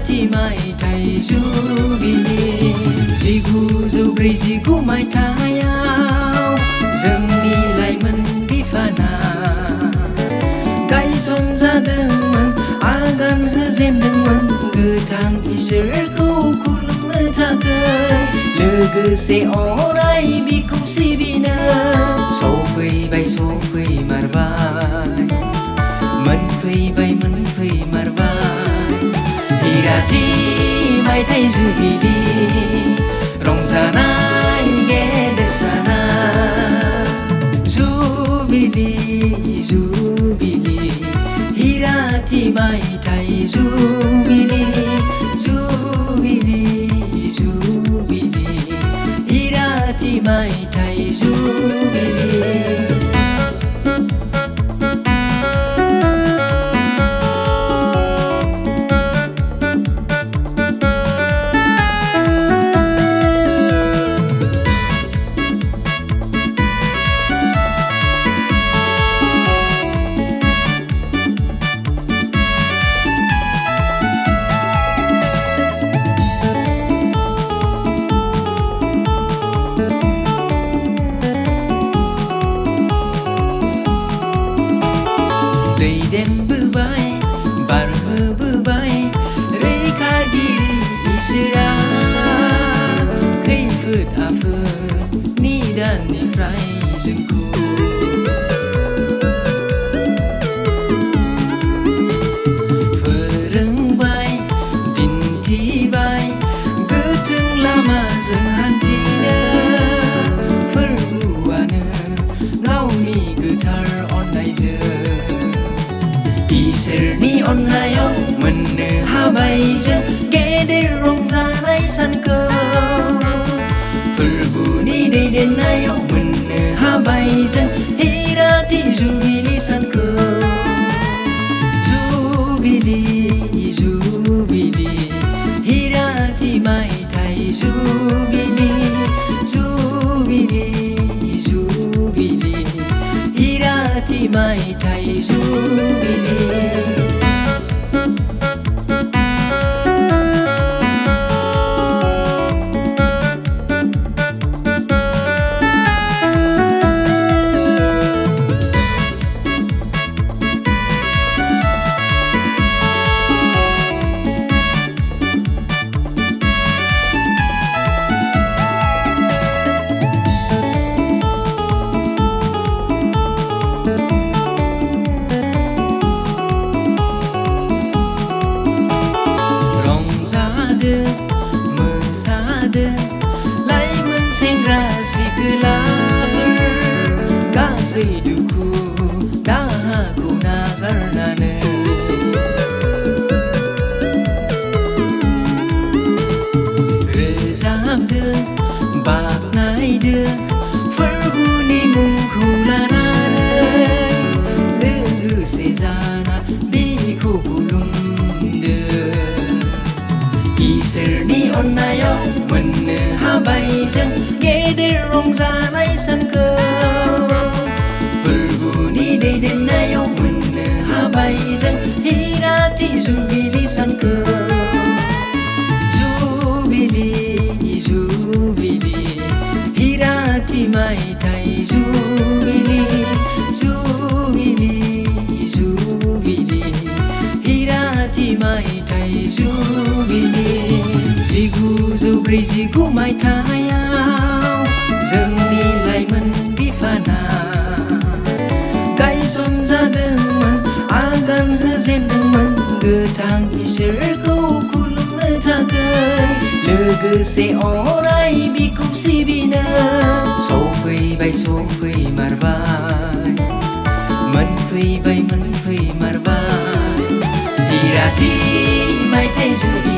हिराथि मायथाइ जुबिलि 1949 मायथाइयाव जोंनि लाइमोन बिफाना गायसनजादोंमोन आगान होजेनदोंमोन गोथां इसोरखौ खुलुमनो थाखाय लोगोसे अराय बिखौ सिबिनो सफैबाय सफैमारबाय मोनफैमारबाय हिराथि मायथाइ जुबिलि रंजानाय गेदेर साना जुबिलि जुबिलि हिराथि मायथाइ जुबिलि जुबिलि जुबिलि हिराथि मायथाइ जुबिलि दैदेनबोबाय बारहोबोबाय रैखागिरि इसोरा खैफोद आफोद निदाननिफ्राय जोंखौ फोरोंबाय दिन्थिबाय गोथों लामाजों हान्थिनो फोरबुआनो गावनि गोथार अननायजों इसोरनि अननायाव मोननो हाबाय जों गेदेर रंजानाय सानखौ फोरबुनि दैदेननायाव मोननो हाबाय जों हिराथि जुबिलि सानखौ जुबिलि जुबिलि हिराथि मायथाइ जुबिलि जुबिलि जुबिलि हिराथि मायथाइ जुबिलि लाइमोन सेंग्रा सिख्लाफोर गासै दुखु दाहाखौ नागारनानै रोजाबदो बाख्नायदो फोरबुनि मुंखौ लानानै लोगोसे जाना बिखौ खुलुमदो इसोरनि अननायाव मोननो हाबाय जों गेदेर रंजानाय सानखौ फोरबुनि दैदेननायाव मोननो हाबाय जों हिराथि जुबिलि सानखौ जुबिलि जुबिलि हिराथि मायथाइ जुबिलि जुबिलि जुबिलि हिराथि मायथाइ जुबिलि 1949 मायथाइयाव जोंनि लाइमोन बिफाना गायसनजादोंमोन आगान होजेनदोंमोन गोथां इसोरखौ खुलुमनो थाखाय लोगोसे अराय बिखौ सिबिनो सफैबाय सफैमारबाय मोनफैमारबाय हिराथि मायथाइ जुबिलि